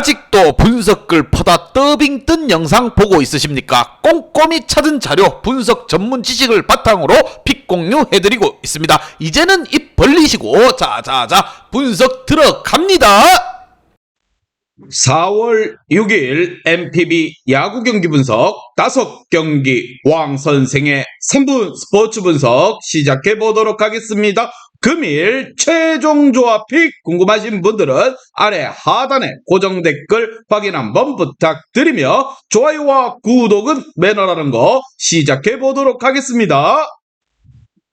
아직도 분석글 퍼다 더빙 뜬 영상 보고 있으십니까? 꼼꼼히 찾은 자료, 분석 전문 지식을 바탕으로 픽 공유해드리고 있습니다. 이제는 입 벌리시고 자자자 분석 들어갑니다. 4월 6일 MPB 야구 경기 분석 5경기 왕 선생의 3분 스포츠 분석 시작해 보도록 하겠습니다. 금일 최종 조합 픽 궁금하신 분들은 아래 하단에 고정 댓글 확인 한번 부탁드리며 좋아요와 구독은 매너라는 거 시작해 보도록 하겠습니다.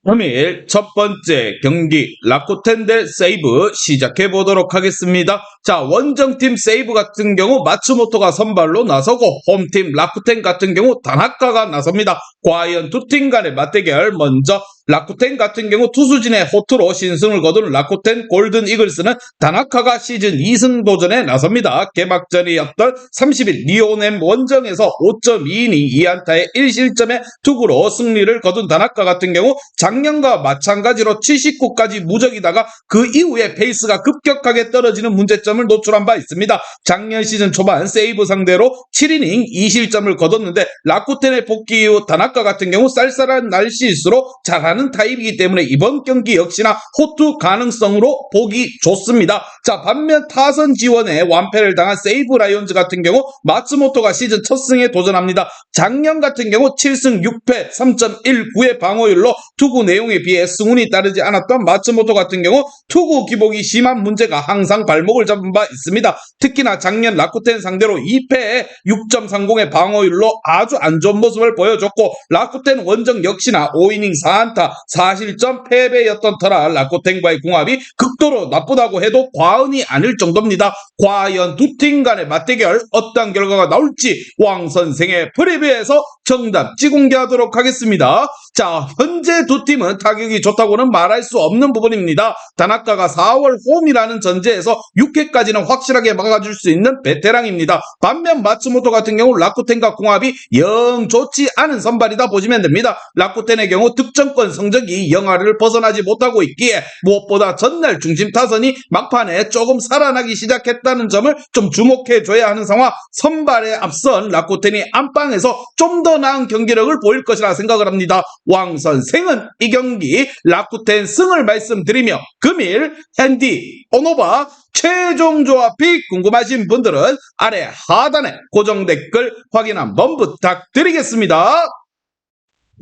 금일 첫 번째 경기 라쿠텐 대 세이브 시작해 보도록 하겠습니다. 자, 원정팀 세이브 같은 경우 마츠모토가 선발로 나서고 홈팀 라쿠텐 같은 경우 다나카가 나섭니다. 과연 두 팀 간의 맞대결, 먼저 라쿠텐 같은 경우 투수진의 호투로 신승을 거둔 라쿠텐 골든 이글스는 다나카가 시즌 2승 도전에 나섭니다. 개막전이었던 30일 리오넴 원정에서 5.2이닝 2안타의 1실점의 투구로 승리를 거둔 다나카 같은 경우 작년과 마찬가지로 79까지 무적이다가 그 이후에 페이스가 급격하게 떨어지는 문제점을 노출한 바 있습니다. 작년 시즌 초반 세이브 상대로 7이닝 2실점을 거뒀는데 라쿠텐의 복귀 이후 다나카 같은 경우 쌀쌀한 날씨일수록 잘하는 타입이기 때문에 이번 경기 역시나 호투 가능성으로 보기 좋습니다. 자, 반면 타선 지원에 완패를 당한 세이브 라이온즈 같은 경우 마츠모토가 시즌 첫 승에 도전합니다. 작년 같은 경우 7승 6패 3.19의 방어율로 투구 내용에 비해 승운이 따르지 않았던 마츠모토 같은 경우 투구 기복이 심한 문제가 항상 발목을 잡은 바 있습니다. 특히나 작년 라쿠텐 상대로 2패에 6.30의 방어율로 아주 안 좋은 모습을 보여줬고 라쿠텐 원정 역시나 5이닝 4안타 4실점 패배였던 터라 라쿠텐과의 궁합이 극도로 나쁘다고 해도 과언이 아닐 정도입니다. 과연 두 팀 간의 맞대결 어떤 결과가 나올지 왕 선생의 프리뷰에서 정답지 공개하도록 하겠습니다. 자, 현재 두 팀은 타격이 좋다고는 말할 수 없는 부분입니다. 다나카가 4월 홈이라는 전제에서 6회까지는 확실하게 막아줄 수 있는 베테랑입니다. 반면 마츠모토 같은 경우 라쿠텐과 궁합이 영 좋지 않은 선발이다 보시면 됩니다. 라쿠텐의 경우 득점권 성적이 영하를 벗어나지 못하고 있기에 무엇보다 전날 중심 타선이 막판에 조금 살아나기 시작했다는 점을 좀 주목해줘야 하는 상황. 선발에 앞선 라쿠텐이 안방에서 좀 더 나은 경기력을 보일 것이라 생각을 합니다. 왕 선생은 이 경기 라쿠텐 승을 말씀드리며 금일 핸디 오노바 최종 조합 픽 궁금하신 분들은 아래 하단에 고정 댓글 확인 한번 부탁드리겠습니다.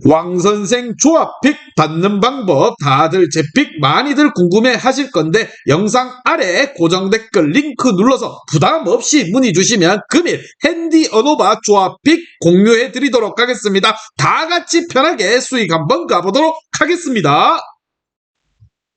왕선생 조합픽 받는 방법 다들 제 픽 많이들 궁금해 하실 건데 영상 아래 고정 댓글 링크 눌러서 부담 없이 문의 주시면 금일 핸디 어노바 조합픽 공유해 드리도록 하겠습니다. 다 같이 편하게 수익 한번 가보도록 하겠습니다.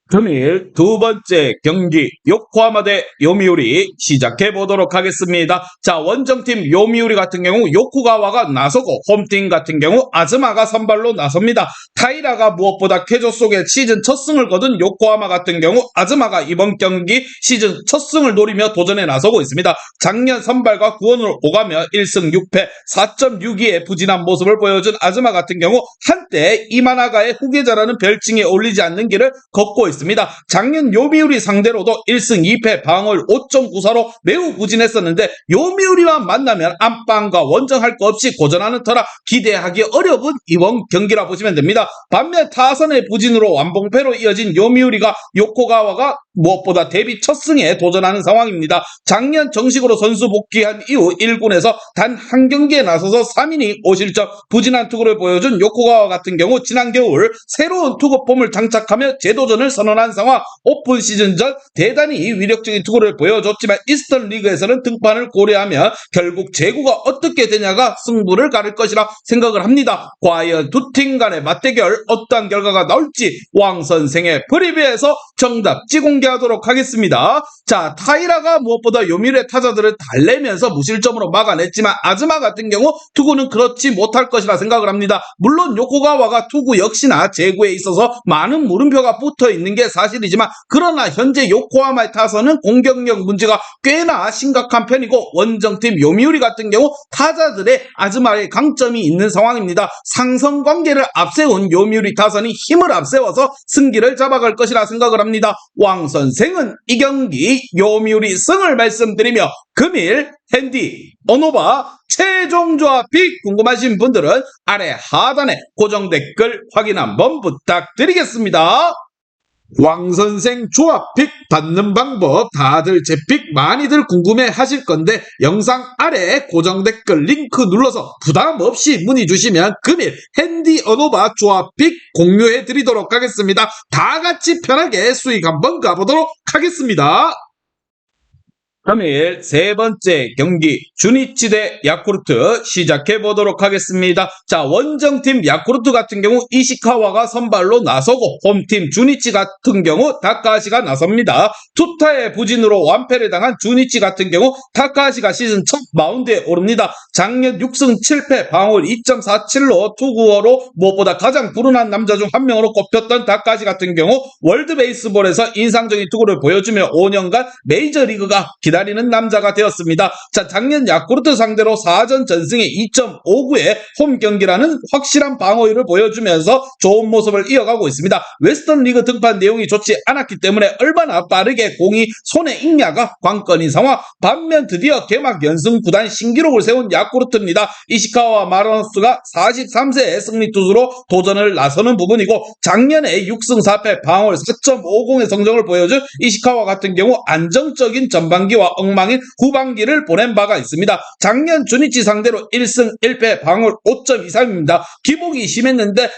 금일 두 번째 경기 요코하마 대 요미우리 시작해 보도록 하겠습니다. 자, 원정팀 요미우리 같은 경우 요코가와가 나서고 홈팀 같은 경우 아즈마가 선발로 나섭니다. 타이라가 무엇보다 쾌조 속에 시즌 첫 승을 거둔 요코하마 같은 경우 아즈마가 이번 경기 시즌 첫 승을 노리며 도전에 나서고 있습니다. 작년 선발과 구원을 오가며 1승 6패 4.62의 부진한 모습을 보여준 아즈마 같은 경우 한때 이마나가의 후계자라는 별칭에 올리지 않는 길을 걷고 있습니다. 작년 요미우리 상대로도 1승 2패 방어율 5.94로 매우 부진했었는데 요미우리와 만나면 안방과 원정할 거 없이 고전하는 터라 기대하기 어려운 이번 경기라 보시면 됩니다. 반면 타선의 부진으로 완봉패로 이어진 요미우리가 요코가와가 무엇보다 데뷔 첫 승에 도전하는 상황입니다. 작년 정식으로 선수 복귀한 이후 1군에서 단 한 경기에 나서서 3이닝 5실점 부진한 투구를 보여준 요코가와 같은 경우 지난 겨울 새로운 투구폼을 장착하며 재도전을 선언한 상황. 오픈 시즌 전 대단히 위력적인 투구를 보여줬지만 이스턴 리그에서는 등판을 고려하며 결국 제구가 어떻게 되냐가 승부를 가를 것이라 생각을 합니다. 과연 두 팀 간의 맞대결 어떠한 결과가 나올지 왕 선생의 프리뷰에서 정답지 공개하도록 하겠습니다. 자, 타이라가 무엇보다 요미우리의 타자들을 달래면서 무실점으로 막아냈지만 아즈마 같은 경우 투구는 그렇지 못할 것이라 생각을 합니다. 물론 요코가와가 투구 역시나 제구에 있어서 많은 물음표가 붙어 있는 있는 게 사실이지만 그러나 현재 요코하마의 타선은 공격력 문제가 꽤나 심각한 편이고 원정팀 요미우리 같은 경우 타자들의 아즈마의 강점이 있는 상황입니다. 상성관계를 앞세운 요미우리 타선이 힘을 앞세워서 승기를 잡아갈 것이라 생각을 합니다. 왕 선생은 이 경기 요미우리 승을 말씀드리며 금일 핸디, 언오바, 최종 조합이 궁금하신 분들은 아래 하단에 고정 댓글 확인 한번 부탁드리겠습니다. 왕선생 조합픽 받는 방법 다들 제 픽 많이들 궁금해 하실 건데 영상 아래 고정 댓글 링크 눌러서 부담 없이 문의 주시면 금일 핸디 언오바 조합픽 공유해 드리도록 하겠습니다. 다 같이 편하게 수익 한번 가보도록 하겠습니다. 금일 세 번째 경기 주니치 대 야쿠르트 시작해 보도록 하겠습니다. 자, 원정팀 야쿠르트 같은 경우 이시카와가 선발로 나서고 홈팀 주니치 같은 경우 다카하시가 나섭니다. 투타의 부진으로 완패를 당한 주니치 같은 경우 다카하시가 시즌 첫 마운드에 오릅니다. 작년 6승 7패 방어율 2.47로 투구어로 무엇보다 가장 불운한 남자 중 한 명으로 꼽혔던 다카하시 같은 경우 월드 베이스볼에서 인상적인 투구를 보여주며 5년간 메이저리그가 기다리는 남자가 되었습니다. 자, 작년 야쿠르트 상대로 4전 전승에 2.59의 홈 경기라는 확실한 방어율을 보여주면서 좋은 모습을 이어가고 있습니다. 웨스턴 리그 등판 내용이 좋지 않았기 때문에 얼마나 빠르게 공이 손에 익냐가 관건인 상황. 반면 드디어 개막 연승 구단 신기록을 세운 야쿠르트입니다. 이시카와 마르노스가 43세의 승리 투수로 도전을 나서는 부분이고 작년에 6승 4패 방어율 4.50의 성적을 보여준 이시카와 같은 경우 안정적인 전반기와 엉망인 후반기를 보낸 바가 있습니다. 작년 주니치 상대로 1승 1패 방어율 5.23입니다. 기복이 심했는데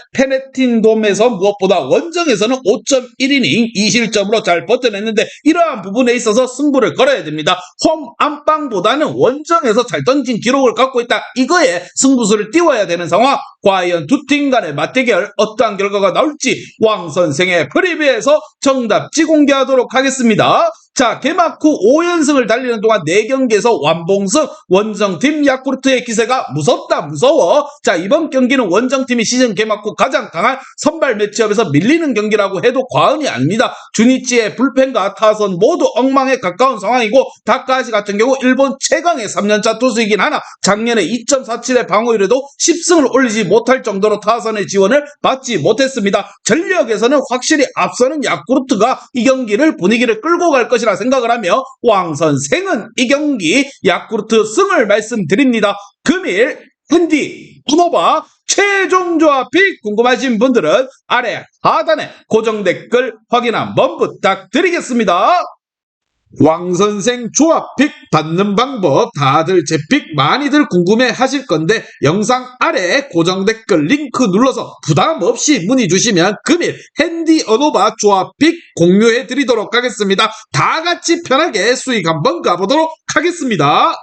페네틴돔에서 무엇보다 원정에서는 5.1이닝 2실점으로 잘 버텨냈는데 이러한 부분에 있어서 승부를 걸어야 됩니다. 홈 안방보다는 원정에서 잘 던진 기록을 갖고 있다. 이거에 승부수를 띄워야 되는 상황. 과연 두 팀 간의 맞대결 어떠한 결과가 나올지 왕 선생의 프리뷰에서 정답지 공개하도록 하겠습니다. 자, 개막 후 5연승을 달리는 동안 4경기에서 완봉승 원정팀 야쿠르트의 기세가 무섭다 무서워. 자, 이번 경기는 원정팀이 시즌 개막 후 가장 강한 선발 매치업에서 밀리는 경기라고 해도 과언이 아닙니다. 주니치의 불펜과 타선 모두 엉망에 가까운 상황이고 다카하시 같은 경우 일본 최강의 3년차 투수이긴 하나 작년에 2.47의 방어율에도 10승을 올리지 못할 정도로 타선의 지원을 받지 못했습니다. 전력에서는 확실히 앞서는 야쿠르트가 이 경기를 분위기를 끌고 갈 것이라 생각을 하며 왕 선생은 이 경기 야쿠르트 승을 말씀드립니다. 금일 핸디, 언오바, 최종 조합이 궁금하신 분들은 아래 하단에 고정 댓글 확인 한번 부탁드리겠습니다. 왕선생 조합픽 받는 방법 다들 제 픽 많이들 궁금해 하실 건데 영상 아래 고정 댓글 링크 눌러서 부담 없이 문의 주시면 금일 핸디 언오바 조합픽 공유해 드리도록 하겠습니다. 다 같이 편하게 수익 한번 가보도록 하겠습니다.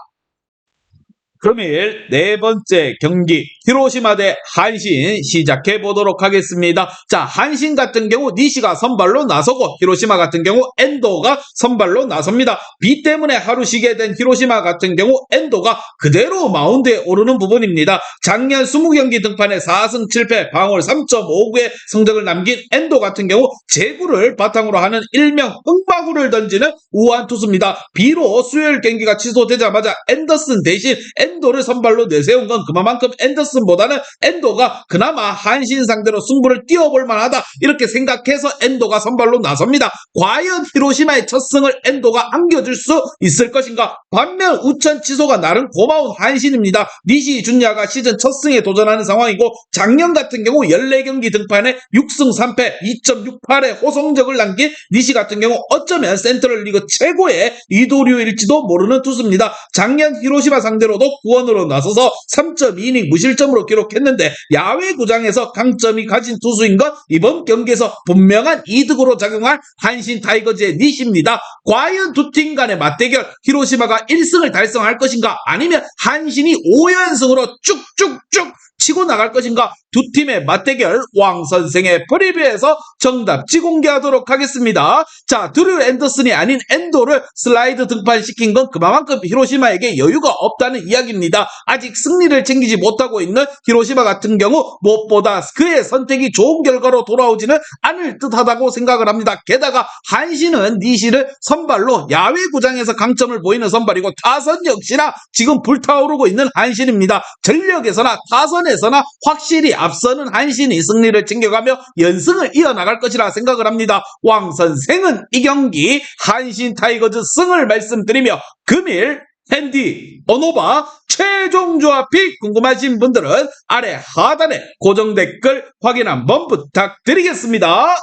금일 네 번째 경기 히로시마 대 한신 시작해 보도록 하겠습니다. 자, 한신 같은 경우 니시가 선발로 나서고 히로시마 같은 경우 엔도가 선발로 나섭니다. 비 때문에 하루 쉬게 된 히로시마 같은 경우 엔도가 그대로 마운드에 오르는 부분입니다. 작년 20경기 등판에 4승 7패 방어율 3.59의 성적을 남긴 엔도 같은 경우 제구를 바탕으로 하는 일명 흑마구를 던지는 우한 투수입니다. 비로 수요일 경기가 취소되자마자 앤더슨 대신 엔도를 선발로 내세운 건 그만큼 앤더슨보다는 엔도가 그나마 한신 상대로 승부를 띄워볼 만하다 이렇게 생각해서 엔도가 선발로 나섭니다. 과연 히로시마의 첫 승을 엔도가 안겨줄 수 있을 것인가? 반면 우천 취소가 나름 고마운 한신입니다. 니시 준야가 시즌 첫 승에 도전하는 상황이고 작년 같은 경우 14경기 등판에 6승 3패 2.68의 호성적을 남긴 니시 같은 경우 어쩌면 센트럴 리그 최고의 이도류일지도 모르는 투수입니다. 작년 히로시마 상대로도 구원으로 나서서 3.2이닝 무실점으로 기록했는데 야외 구장에서 강점이 가진 투수인 것 이번 경기에서 분명한 이득으로 작용할 한신 타이거즈의 니시입니다. 과연 두 팀 간의 맞대결 히로시마가 1승을 달성할 것인가 아니면 한신이 5연승으로 쭉쭉쭉 치고 나갈 것인가? 두 팀의 맞대결 왕선생의 프리뷰에서 정답지 공개하도록 하겠습니다. 자, 드류 앤더슨이 아닌 엔도를 슬라이드 등판시킨 건 그만큼 히로시마에게 여유가 없다는 이야기입니다. 아직 승리를 챙기지 못하고 있는 히로시마 같은 경우 무엇보다 그의 선택이 좋은 결과로 돌아오지는 않을 듯하다고 생각을 합니다. 게다가 한신은 니시를 선발로 야외 구장에서 강점을 보이는 선발이고 타선 역시나 지금 불타오르고 있는 한신입니다. 전력에서나 타선에서나 확실히 앞서는 한신이 승리를 챙겨가며 연승을 이어나갈 것이라 생각을 합니다. 왕선생은 이 경기 한신 타이거즈 승을 말씀드리며 금일 핸디 언오바 최종 조합이 궁금하신 분들은 아래 하단에 고정 댓글 확인 한번 부탁드리겠습니다.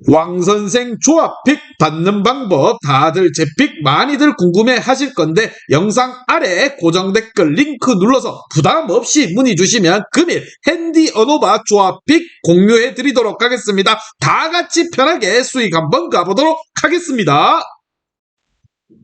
왕선생 조합픽 받는 방법 다들 제 픽 많이들 궁금해 하실 건데 영상 아래 고정 댓글 링크 눌러서 부담 없이 문의 주시면 금일 핸디 언오바 조합픽 공유해 드리도록 하겠습니다. 다 같이 편하게 수익 한번 가보도록 하겠습니다.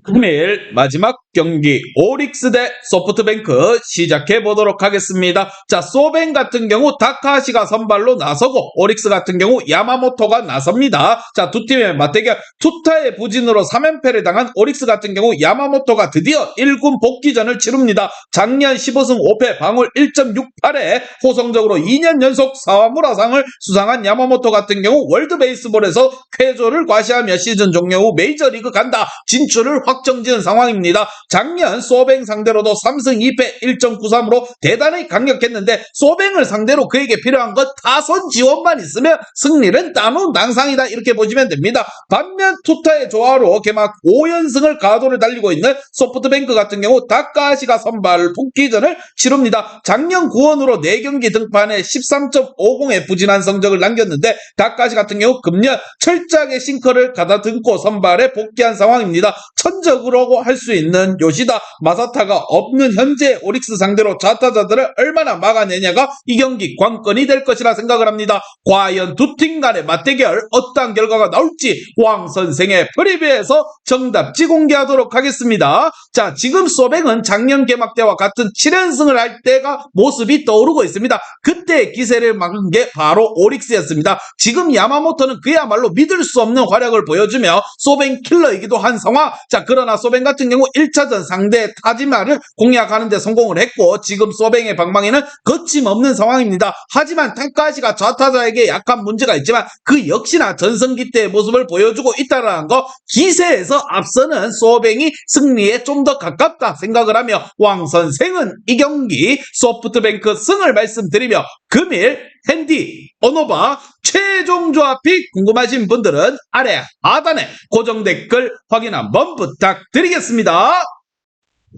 금일 마지막 경기 오릭스 대 소프트뱅크 시작해 보도록 하겠습니다. 자, 소뱅 같은 경우 다카시가 선발로 나서고 오릭스 같은 경우 야마모토가 나섭니다. 자, 두 팀의 맞대결 투타의 부진으로 3연패를 당한 오릭스 같은 경우 야마모토가 드디어 1군 복귀전을 치릅니다. 작년 15승 5패 방울 1.68에 호성적으로 2년 연속 사와무라상을 수상한 야마모토 같은 경우 월드 베이스볼에서 쾌조를 과시하며 시즌 종료 후 메이저리그 간다 진출을 확정지은 상황입니다. 작년 소뱅 상대로도 3승 2패 1.93으로 대단히 강력했는데 소뱅을 상대로 그에게 필요한 것 타선 지원만 있으면 승리는 따놓당상이다 이렇게 보시면 됩니다. 반면 투타의 조화로 개막 5연승을 가도를 달리고 있는 소프트뱅크 같은 경우 다카시가 선발 복귀전을 치릅니다. 작년 9월으로 4경기 등판에 13.50의 부진한 성적을 남겼는데 다카시 같은 경우 금년 철저하게 싱커를 가다듬고 선발에 복귀한 상황입니다. 천적으로 할 수 있는 요시다 마사타가 없는 현재 오릭스 상대로 좌타자들을 얼마나 막아내냐가 이 경기 관건이 될 것이라 생각을 합니다. 과연 두 팀 간의 맞대결 어떠한 결과가 나올지 왕선생의 프리뷰에서 정답지 공개하도록 하겠습니다. 자, 지금 소뱅은 작년 개막 때와 같은 7연승을 할 때가 모습이 떠오르고 있습니다. 그때 기세를 막은 게 바로 오릭스였습니다. 지금 야마모토는 그야말로 믿을 수 없는 활약을 보여주며 소뱅 킬러이기도 한 상황. 자, 그러나 소뱅 같은 경우 1차전 상대 타지마를 공략하는 데 성공을 했고 지금 소뱅의 방망이는 거침없는 상황입니다. 하지만 타카시가 좌타자에게 약간 문제가 있지만 그 역시나 전성기 때의 모습을 보여주고 있다는 거 기세에서 앞서는 소뱅이 승리에 좀 더 가깝다 생각을 하며 왕선생은 이 경기 소프트뱅크 승을 말씀드리며 금일 핸디 언오바 최종 조합이 궁금하신 분들은 아래 하단에 고정 댓글 확인 한번 부탁드리겠습니다.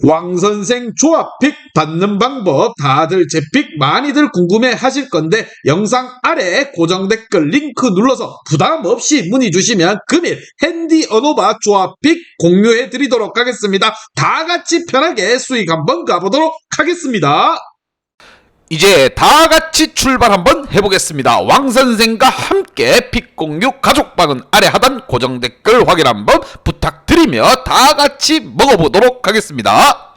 왕선생 조합픽 받는 방법 다들 제 픽 많이들 궁금해 하실 건데 영상 아래 고정 댓글 링크 눌러서 부담 없이 문의 주시면 금일 핸디 언오바 조합픽 공유해 드리도록 하겠습니다. 다 같이 편하게 수익 한번 가보도록 하겠습니다. 이제 다 같이 출발 한번 해보겠습니다. 왕선생과 함께 픽 공유 가족방은 아래 하단 고정 댓글 확인 한번 부탁드리며 다 같이 먹어보도록 하겠습니다.